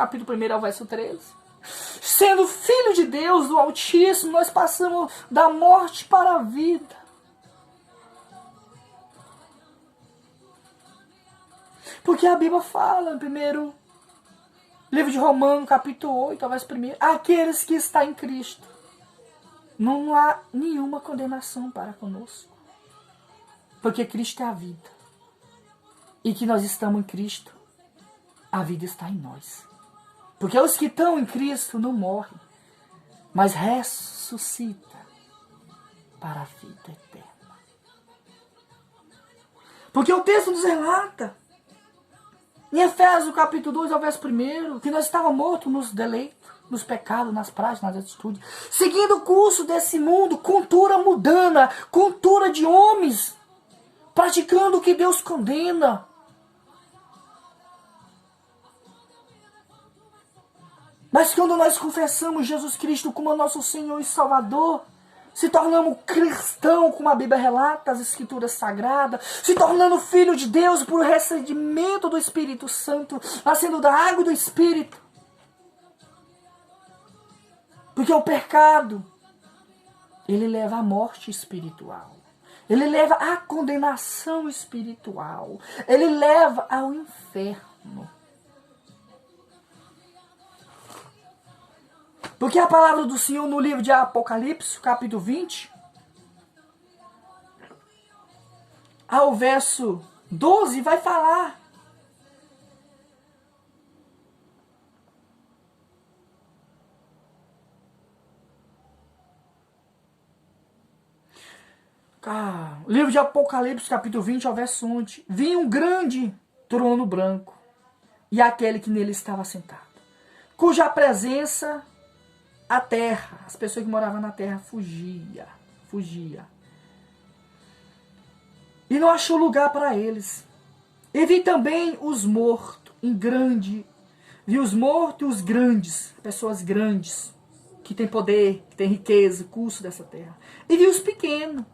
capítulo 1 ao verso 13. Sendo filho de Deus, do Altíssimo, nós passamos da morte para a vida. Porque a Bíblia fala, primeiro, livro de Romanos, capítulo 8, ao verso 1, aqueles que estão em Cristo, não há nenhuma condenação para conosco. Porque Cristo é a vida. E que nós estamos em Cristo, a vida está em nós. Porque os que estão em Cristo não morrem, mas ressuscitam para a vida eterna. Porque o texto nos relata, em Efésios capítulo 2, ao verso 1, que nós estávamos mortos nos deleitos, nos pecados, nas práticas, nas atitudes, seguindo o curso desse mundo, cultura mundana, cultura de homens, praticando o que Deus condena. Mas quando nós confessamos Jesus Cristo como nosso Senhor e Salvador, se tornamos cristão, como a Bíblia relata, as Escrituras Sagradas, se tornando filho de Deus por recebimento do Espírito Santo, nascendo da água e do Espírito. Porque o pecado, ele leva à morte espiritual. Ele leva à condenação espiritual. Ele leva ao inferno. Porque a palavra do Senhor no livro de Apocalipse, capítulo 20, ao verso 12, vai falar. Livro de Apocalipse, capítulo 20, ao verso 11. Vi um grande trono branco e aquele que nele estava sentado, cuja presença a terra, as pessoas que moravam na terra fugia. E não achou lugar para eles. E vi também os mortos em grande, vi os mortos e os grandes, pessoas grandes, que têm poder, que têm riqueza, curso dessa terra. E vi os pequenos,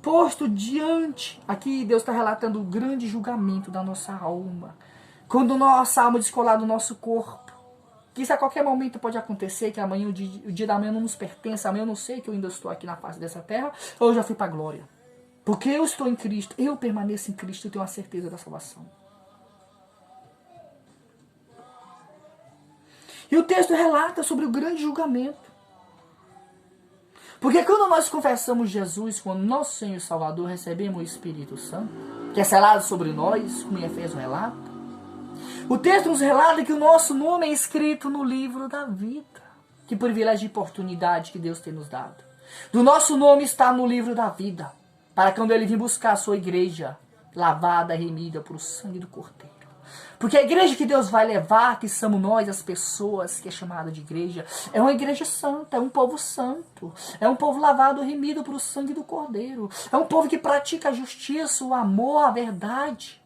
posto diante, aqui Deus está relatando o grande julgamento da nossa alma. Quando nossa alma descolar do nosso corpo, que isso a qualquer momento pode acontecer, que amanhã, o dia da manhã não nos pertence, amanhã eu não sei que eu ainda estou aqui na face dessa terra, ou eu já fui para a glória. Porque eu estou em Cristo, eu permaneço em Cristo, eu tenho a certeza da salvação. E o texto relata sobre o grande julgamento. Porque quando nós confessamos Jesus como nosso Senhor e Salvador, recebemos o Espírito Santo, que é selado sobre nós, como em Efésios relata. O texto nos relata que o nosso nome é escrito no livro da vida. Que privilégio e oportunidade que Deus tem nos dado. Do nosso nome está no livro da vida. Para quando Ele vir buscar a sua igreja, lavada, remida por o sangue do Cordeiro. Porque a igreja que Deus vai levar, que somos nós, as pessoas que é chamada de igreja, é uma igreja santa, é um povo santo. É um povo lavado, remido por o sangue do Cordeiro. É um povo que pratica a justiça, o amor, a verdade.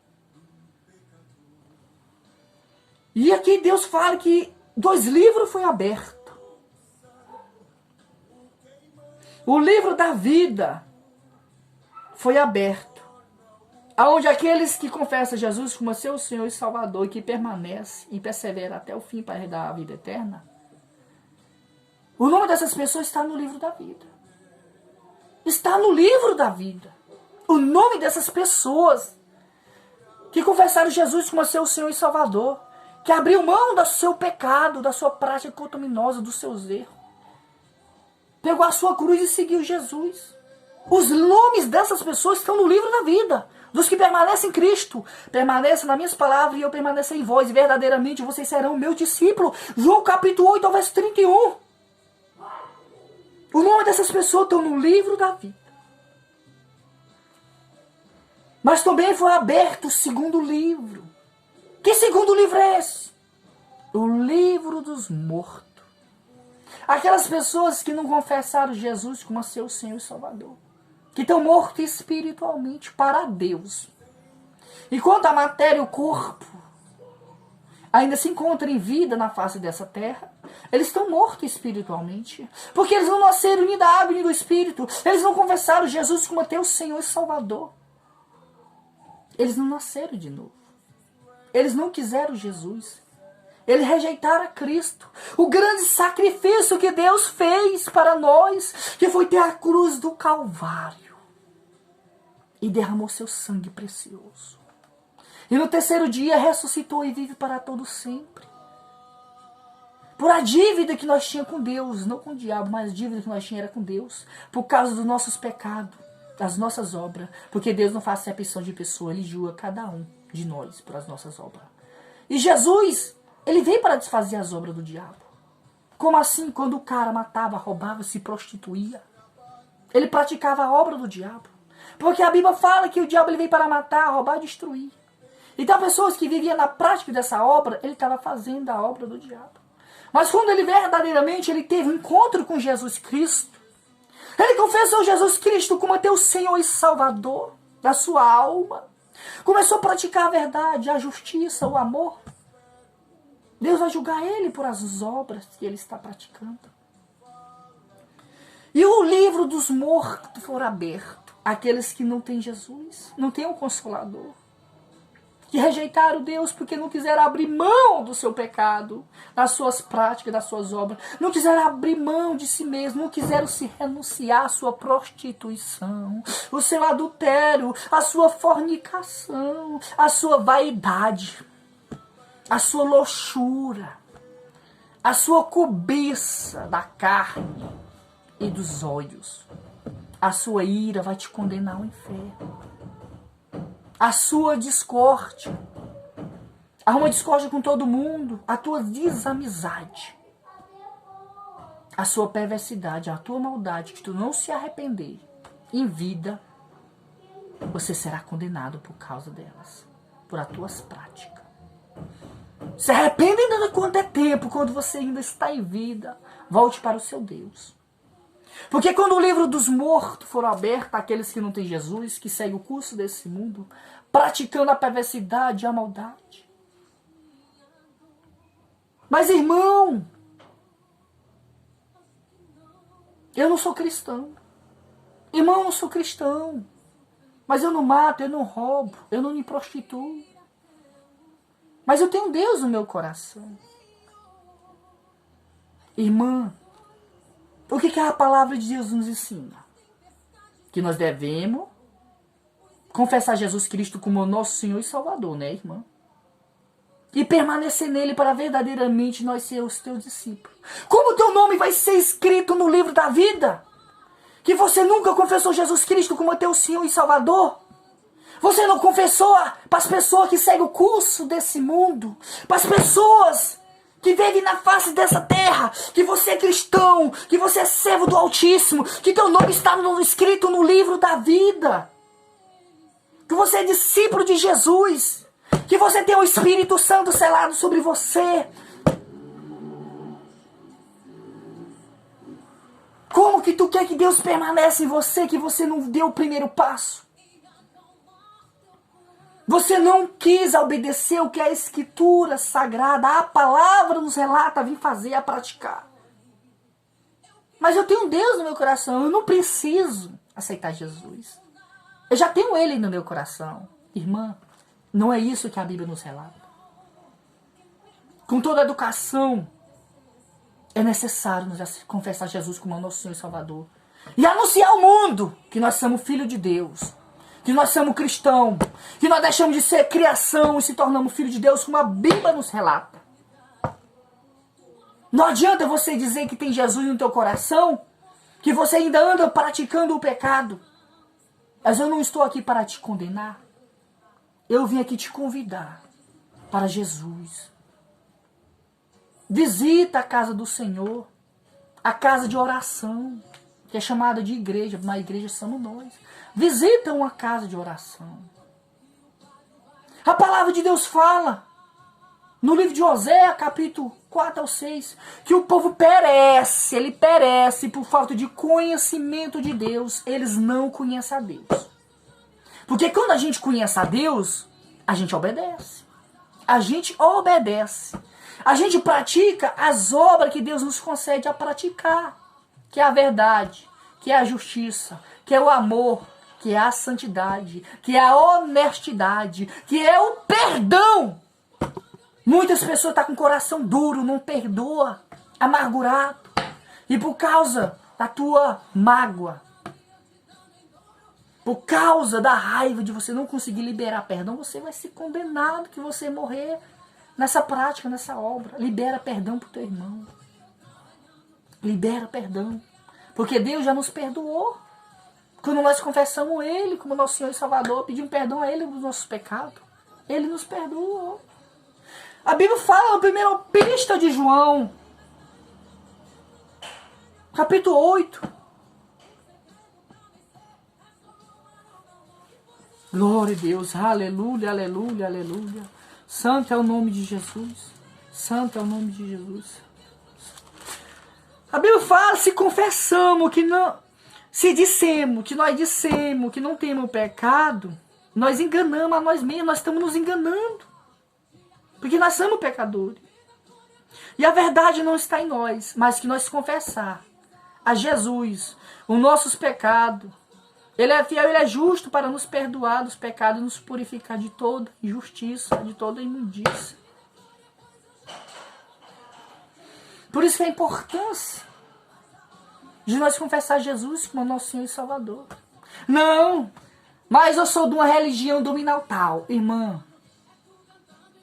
E aqui Deus fala que 2 livros foi aberto. O livro da vida foi aberto. Aonde aqueles que confessam Jesus como seu Senhor e Salvador e que permanece e persevera até o fim para herdar a vida eterna, o nome dessas pessoas está no livro da vida. Está no livro da vida. O nome dessas pessoas que confessaram Jesus como seu Senhor e Salvador, que abriu mão do seu pecado, da sua prática contaminosa, dos seus erros. Pegou a sua cruz e seguiu Jesus. Os nomes dessas pessoas estão no livro da vida. Dos que permanecem em Cristo. Permaneçam nas minhas palavras e eu permaneço em vós. E verdadeiramente vocês serão meu discípulo. João capítulo 8, ao verso 31. O nome dessas pessoas estão no livro da vida. Mas também foi aberto o segundo livro. Que segundo livro é esse? O livro dos mortos. Aquelas pessoas que não confessaram Jesus como seu Senhor e Salvador. Que estão mortos espiritualmente para Deus. Enquanto a matéria e o corpo ainda se encontram em vida na face dessa terra, eles estão mortos espiritualmente. Porque eles não nasceram nem da água nem do Espírito. Eles não confessaram Jesus como teu Senhor e Salvador. Eles não nasceram de novo. Eles não quiseram Jesus. Ele rejeitara Cristo. O grande sacrifício que Deus fez para nós, que foi ter a cruz do Calvário. E derramou seu sangue precioso. E no terceiro dia ressuscitou e vive para todo sempre. Por a dívida que nós tínhamos com Deus, não com o diabo, mas a dívida que nós tínhamos era com Deus. Por causa dos nossos pecados, das nossas obras. Porque Deus não faz acepção de pessoa, Ele julga cada um de nós por as nossas obras. E Jesus, Ele veio para desfazer as obras do diabo. Como assim? Quando o cara matava, roubava, se prostituía. Ele praticava a obra do diabo. Porque a Bíblia fala que o diabo ele veio para matar, roubar e destruir. Então pessoas que viviam na prática dessa obra, ele estava fazendo a obra do diabo. Mas quando ele verdadeiramente ele teve um encontro com Jesus Cristo, ele confessou Jesus Cristo como teu Senhor e Salvador da sua alma, começou a praticar a verdade, a justiça, o amor, Deus vai julgar ele por as obras que ele está praticando. E o livro dos mortos for aberto. Aqueles que não têm Jesus, não têm um Consolador. Que rejeitaram Deus porque não quiseram abrir mão do seu pecado, das suas práticas, das suas obras. Não quiseram abrir mão de si mesmo, não quiseram se renunciar à sua prostituição, o seu adultério, a sua fornicação, a sua vaidade, a sua luxúria, a sua cobiça da carne e dos olhos. A sua ira vai te condenar ao inferno. A sua discórdia. Arruma discórdia com todo mundo. A tua desamizade. A sua perversidade, a tua maldade, que tu não se arrepender em vida, você será condenado por causa delas. Por as tuas práticas. Se arrependa ainda quando é tempo, quando você ainda está em vida. Volte para o seu Deus. Porque quando o livro dos mortos for aberto, aqueles que não têm Jesus, que seguem o curso desse mundo, praticando a perversidade e a maldade. Mas irmão, eu não sou cristão. Irmão, eu não sou cristão. Mas eu não mato, eu não roubo, eu não me prostituo. Mas eu tenho Deus no meu coração. Irmã, o que a palavra de Deus nos ensina? Que nós devemos confessar Jesus Cristo como nosso Senhor e Salvador, né, irmã? E permanecer nele para verdadeiramente nós ser os teus discípulos. Como o teu nome vai ser escrito no livro da vida? Que você nunca confessou Jesus Cristo como teu Senhor e Salvador? Você não confessou para as pessoas que seguem o curso desse mundo? Para as pessoas que vive na face dessa terra, que você é cristão, que você é servo do Altíssimo, que teu nome está escrito no livro da vida, que você é discípulo de Jesus, que você tem o Espírito Santo selado sobre você. Como que tu quer que Deus permaneça em você, que você não deu o primeiro passo? Você não quis obedecer o que a Escritura Sagrada, a palavra nos relata, vir fazer, a praticar. Mas eu tenho Deus no meu coração, eu não preciso aceitar Jesus. Eu já tenho Ele no meu coração. Irmã, não é isso que a Bíblia nos relata. Com toda a educação, é necessário nos confessar Jesus como nosso Senhor e Salvador. E anunciar ao mundo que nós somos filhos de Deus. Que nós somos cristãos, que nós deixamos de ser criação e se tornamos filhos de Deus, como a Bíblia nos relata. Não adianta você dizer que tem Jesus no teu coração, que você ainda anda praticando o pecado. Mas eu não estou aqui para te condenar. Eu vim aqui te convidar para Jesus. Visita a casa do Senhor, a casa de oração, que é chamada de igreja, uma igreja somos nós. Visita uma casa de oração. A palavra de Deus fala, no livro de Oséias, capítulo 4 ao 6, que o povo perece, ele perece por falta de conhecimento de Deus. Eles não conhecem a Deus. Porque quando a gente conhece a Deus, a gente obedece. A gente obedece. A gente pratica as obras que Deus nos concede a praticar. Que é a verdade, que é a justiça, que é o amor, que é a santidade, que é a honestidade, que é o perdão. Muitas pessoas estão com o coração duro, não perdoa, amargurado. E por causa da tua mágoa, por causa da raiva de você não conseguir liberar perdão, você vai ser condenado que você morrer nessa prática, nessa obra. Libera perdão para o teu irmão. Libera perdão. Porque Deus já nos perdoou. Quando nós confessamos Ele como nosso Senhor e Salvador, pedimos perdão a Ele dos nossos pecados, Ele nos perdoou. A Bíblia fala na primeira epístola de João, capítulo 8. Glória a Deus, aleluia, aleluia, aleluia. Santo é o nome de Jesus. Santo é o nome de Jesus. A Bíblia fala, se confessamos que não, se dissemos que nós dissemos que não temos pecado, nós enganamos a nós mesmos, nós estamos nos enganando. Porque nós somos pecadores. E a verdade não está em nós, mas que nós confessar a Jesus os nossos pecados. Ele é fiel, Ele é justo para nos perdoar dos pecados e nos purificar de toda injustiça, de toda imundícia. Por isso que a importância de nós confessar Jesus como nosso Senhor e Salvador. Não, mas eu sou de uma religião dominantal. Irmã,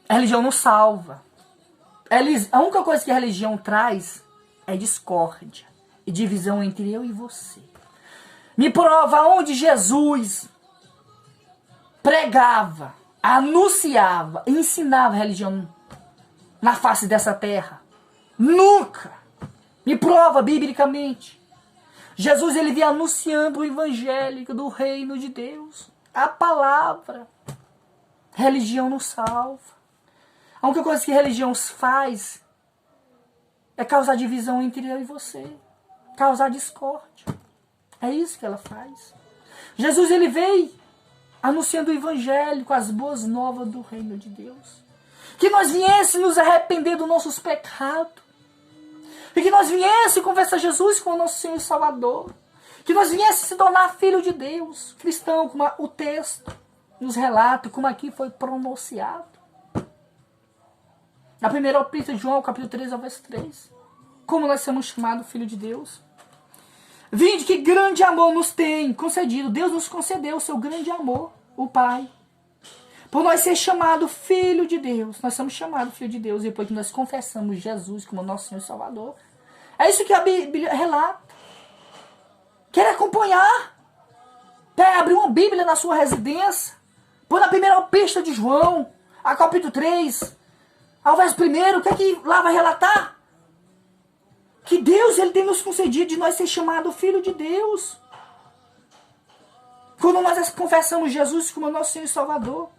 a religião não salva. A única coisa que a religião traz é discórdia e divisão entre eu e você. Me prova onde Jesus pregava, anunciava, ensinava a religião na face dessa terra. Nunca. Me prova biblicamente. Jesus, ele vinha anunciando o evangelho do reino de Deus. A palavra. Religião não salva. A única coisa que a religião faz é causar divisão entre eu e você. Causar discórdia. É isso que ela faz. Jesus, ele veio anunciando o evangelho com as boas novas do reino de Deus. Que nós viéssemos nos arrepender dos nossos pecados. E que nós viéssemos confessar Jesus como nosso Senhor e Salvador. Que nós viéssemos se tornar filho de Deus. Cristão, como o texto nos relata, como aqui foi pronunciado. Na primeira epístola de João, capítulo 3, ao verso 3. Como nós somos chamados filho de Deus. Vinde que grande amor nos tem concedido. Deus nos concedeu o seu grande amor, o Pai. Por nós ser chamado filho de Deus. Nós somos chamados filho de Deus. E depois que nós confessamos Jesus como nosso Senhor e Salvador. É isso que a Bíblia relata. Quer acompanhar? Abre uma Bíblia na sua residência. Põe na primeira epístola de João, a capítulo 3, ao verso 1. O que é que lá vai relatar? Que Deus, ele tem nos concedido de nós ser chamado filho de Deus. Quando nós confessamos Jesus como nosso Senhor e Salvador.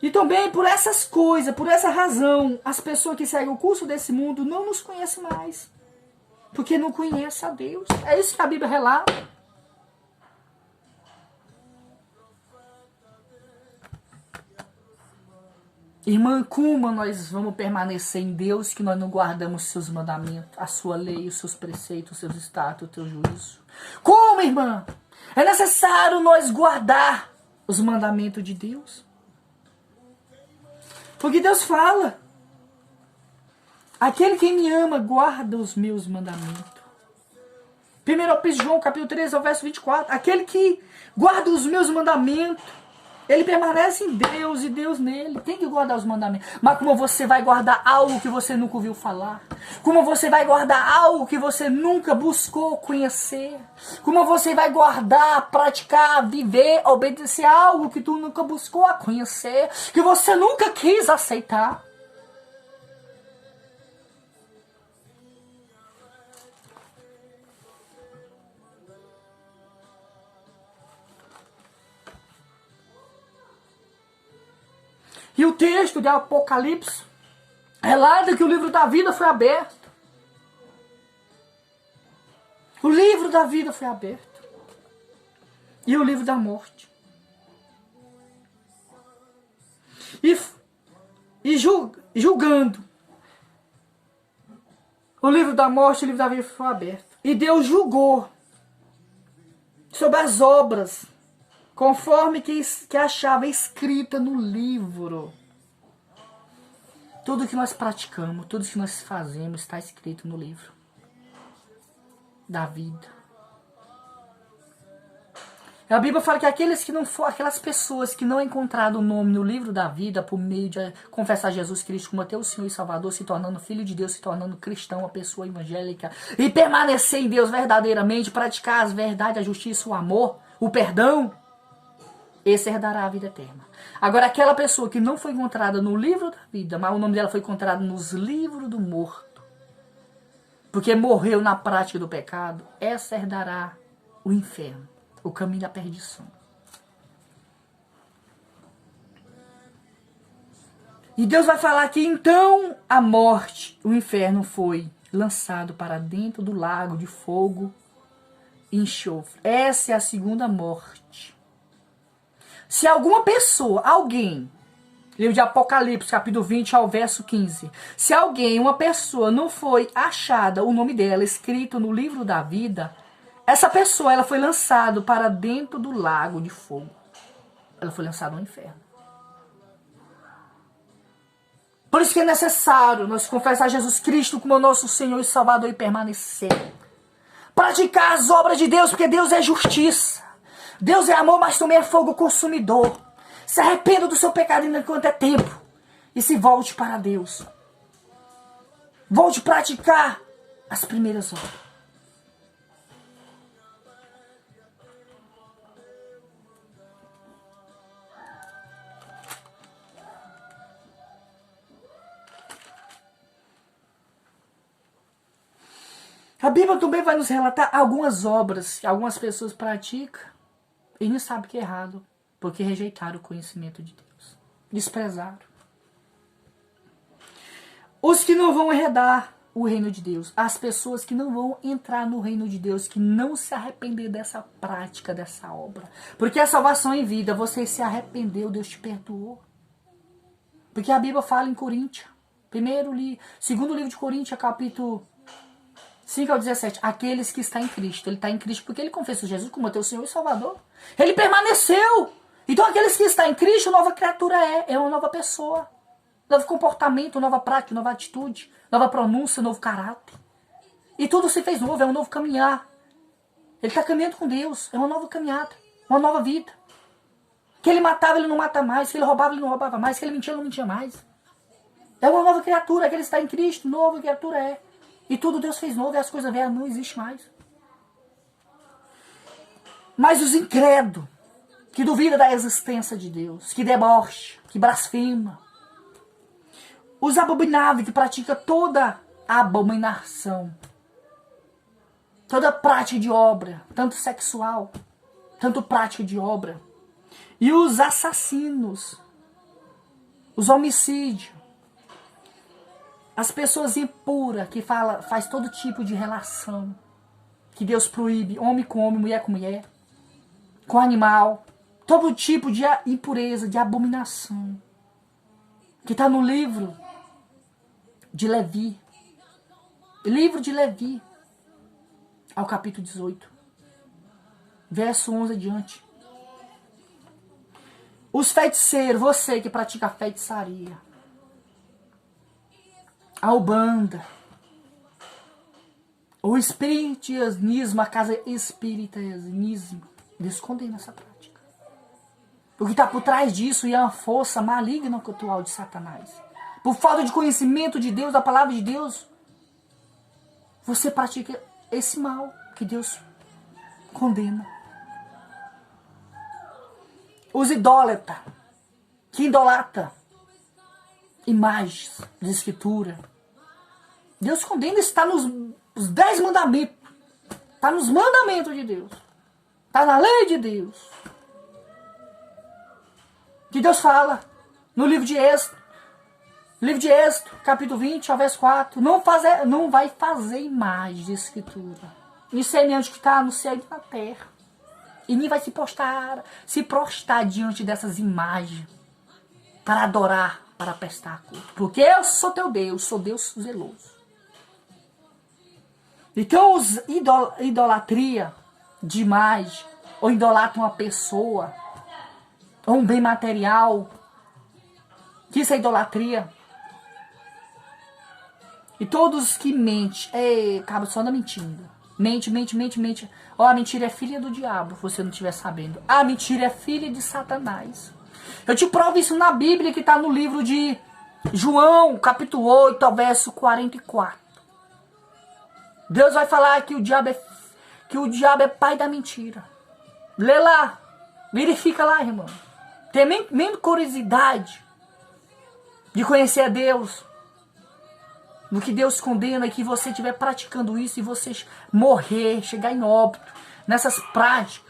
E também por essas coisas, por essa razão, as pessoas que seguem o curso desse mundo não nos conhecem mais. Porque não conhecem a Deus. É isso que a Bíblia relata. Irmã, como nós vamos permanecer em Deus que nós não guardamos seus mandamentos, a sua lei, os seus preceitos, os seus status, o teu juízo? Como, irmã? É necessário nós guardar os mandamentos de Deus. Porque Deus fala, aquele que me ama guarda os meus mandamentos. 1 João, capítulo 3, ao verso 24. Aquele que guarda os meus mandamentos, ele permanece em Deus e Deus nele. Tem que guardar os mandamentos. Mas como você vai guardar algo que você nunca ouviu falar? Como você vai guardar algo que você nunca buscou conhecer? Como você vai guardar, praticar, viver, obedecer a algo que tu nunca buscou a conhecer? Que você nunca quis aceitar? E o texto de Apocalipse relata que o livro da vida foi aberto. O livro da vida foi aberto. E o livro da morte. E julgando. O livro da morte e o livro da vida foi aberto. E Deus julgou sobre as obras conforme que achava escrita no livro. Tudo que nós praticamos, tudo que nós fazemos está escrito no livro da vida. A Bíblia fala que aquelas pessoas que não encontraram o nome no livro da vida por meio de confessar Jesus Cristo como teu Senhor e Salvador, se tornando filho de Deus, se tornando cristão, uma pessoa evangélica, e permanecer em Deus verdadeiramente, praticar as verdades, a justiça, o amor, o perdão, esse herdará a vida eterna. Agora, aquela pessoa que não foi encontrada no livro da vida, mas o nome dela foi encontrado nos livros do morto, porque morreu na prática do pecado, essa herdará o inferno, o caminho da perdição. E Deus vai falar que então a morte, o inferno foi lançado para dentro do lago de fogo e enxofre. Essa é a segunda morte. Se alguma pessoa, alguém, livro de Apocalipse, capítulo 20 ao verso 15, se uma pessoa não foi achada, o nome dela escrito no livro da vida, essa pessoa, ela foi lançada para dentro do lago de fogo. Ela foi lançada no inferno. Por isso que é necessário nós confessar Jesus Cristo como nosso Senhor e Salvador e permanecer. Praticar as obras de Deus, porque Deus é justiça. Deus é amor, mas também é fogo consumidor. Se arrependa do seu pecado enquanto é tempo. E se volte para Deus. Volte a praticar as primeiras obras. A Bíblia também vai nos relatar algumas obras que algumas pessoas praticam e não sabem que é errado, porque rejeitaram o conhecimento de Deus. Desprezaram. Os que não vão herdar o reino de Deus, as pessoas que não vão entrar no reino de Deus, que não se arrepender dessa prática, dessa obra. Porque a salvação em vida, você se arrependeu, Deus te perdoou. Porque a Bíblia fala em Coríntios, segundo livro de Coríntios, capítulo 5 ao 17, aqueles que estão em Cristo. Ele está em Cristo porque ele confessou Jesus como teu Senhor e Salvador. Ele permaneceu. Então aqueles que estão em Cristo, nova criatura é uma nova pessoa. Novo comportamento, nova prática, nova atitude, nova pronúncia, novo caráter. E tudo se fez novo, é um novo caminhar. Ele está caminhando com Deus, é uma nova caminhada, uma nova vida. Que ele matava, ele não mata mais. Que ele roubava, ele não roubava mais. Que ele mentia, ele não mentia mais. É uma nova criatura, aquele que está em Cristo, nova criatura é. E tudo Deus fez novo e as coisas velhas não existem mais. Mas os incrédulos, que duvidam da existência de Deus, que debocha, que blasfema, os abomináveis, que praticam toda abominação, toda prática de obra, tanto sexual, tanto prática de obra, e os assassinos, os homicídios, as pessoas impuras, que faz todo tipo de relação, que Deus proíbe, homem com homem, mulher com mulher, com animal, todo tipo de impureza, de abominação, que está no livro de Levi, ao capítulo 18, verso 11 adiante. Os feiticeiros, você que pratica feitiçaria, a Ubanda, o espiritismo, a casa espiritismo, Deus condena essa prática. O que está por trás disso é uma força maligna atual de Satanás. Por falta de conhecimento de Deus, da palavra de Deus, você pratica esse mal que Deus condena. Os idólatras, que idolatra imagens de escritura. Deus condena, isso está nos 10 mandamentos. Está nos mandamentos de Deus. Está na lei de Deus. Que Deus fala no livro de Êxodo. Livro de Êxodo, capítulo 20, ao verso 4. Não vai fazer imagem de escritura. Nem semelhante que está no céu e na terra. E nem vai se prostrar diante dessas imagens. Para adorar, para prestar culto. Porque eu sou teu Deus, sou Deus zeloso. Então, idolatria de imagem, ou idolatra uma pessoa, ou um bem material, que isso é idolatria. E todos que mentem, acaba só na mentindo. Mente, mente, mente, mente. Ó, a mentira é filha do diabo, se você não estiver sabendo. A mentira é filha de Satanás. Eu te provo isso na Bíblia, que está no livro de João, capítulo 8, ao verso 44. Deus vai falar que o diabo é pai da mentira. Lê lá, verifica lá, irmão. Tem menos curiosidade de conhecer a Deus do que Deus condena, e que você estiver praticando isso e você morrer, chegar em óbito nessas práticas.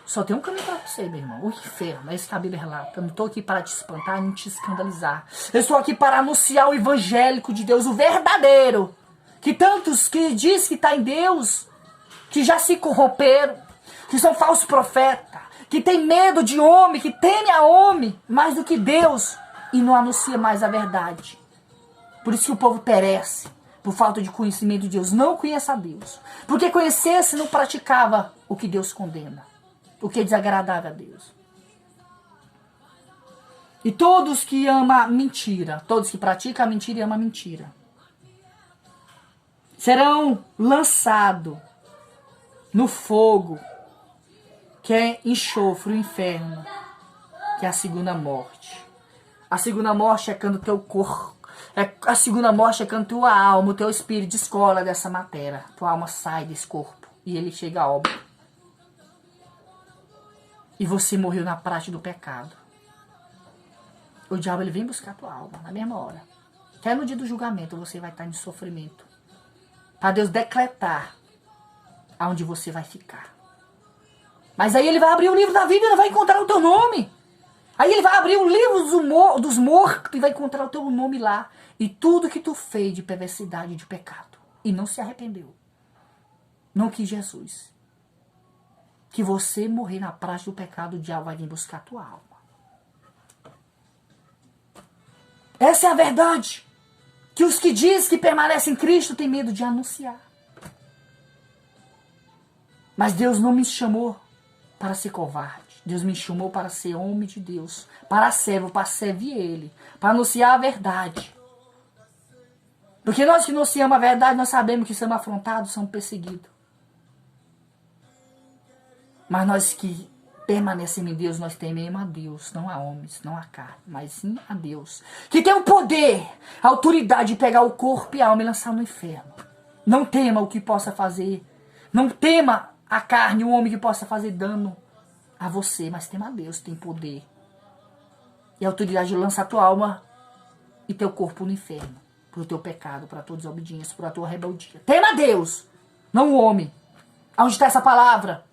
Só tem um caminho para você, meu irmão. O inferno. É isso que a Bíblia relata. Eu não estou aqui para te espantar, nem te escandalizar. Eu estou aqui para anunciar o evangélico de Deus, o verdadeiro. Que tantos que diz que está em Deus, que já se corromperam, que são falsos profetas, que tem medo de homem, que teme a homem mais do que Deus, e não anuncia mais a verdade. Por isso que o povo perece, por falta de conhecimento de Deus. Não conheça a Deus. Porque conhecesse, não praticava o que Deus condena, o que é desagradável a Deus. E todos que amam a mentira, todos que praticam a mentira e amam a mentira, serão lançados no fogo, que é enxofre, o inferno, que é a segunda morte. A segunda morte é quando o teu corpo, a segunda morte é quando tua alma, o teu espírito descola dessa matéria. Tua alma sai desse corpo e ele chega a óbito. E você morreu na prática do pecado. O diabo ele vem buscar tua alma na mesma hora. Até no dia do julgamento você vai estar em sofrimento. Para Deus decretar aonde você vai ficar. Mas aí ele vai abrir o livro da vida e ele vai encontrar o teu nome. Aí ele vai abrir o livro dos mortos e vai encontrar o teu nome lá. E tudo que tu fez de perversidade e de pecado. E não se arrependeu. Não quis Jesus. Que você morrer na prática do pecado, o diabo vai vir buscar a tua alma. Essa é a verdade. Que os que dizem que permanecem em Cristo têm medo de anunciar. Mas Deus não me chamou para ser covarde. Deus me chamou para ser homem de Deus, para servo, para servir Ele, para anunciar a verdade. Porque nós que anunciamos a verdade, nós sabemos que somos afrontados, somos perseguidos. Mas nós que permanecemos em Deus, nós tememos a Deus, não a homens, não a carne, mas sim a Deus. Que tem o poder, a autoridade de pegar o corpo e a alma e lançar no inferno. Não tema o que possa fazer, não tema a carne, o homem que possa fazer dano a você, mas tema a Deus, tem poder. E a autoridade de lançar tua alma e teu corpo no inferno, pro teu pecado, para tua desobediência, para tua rebeldia. Tema a Deus, não o homem. Onde está essa palavra?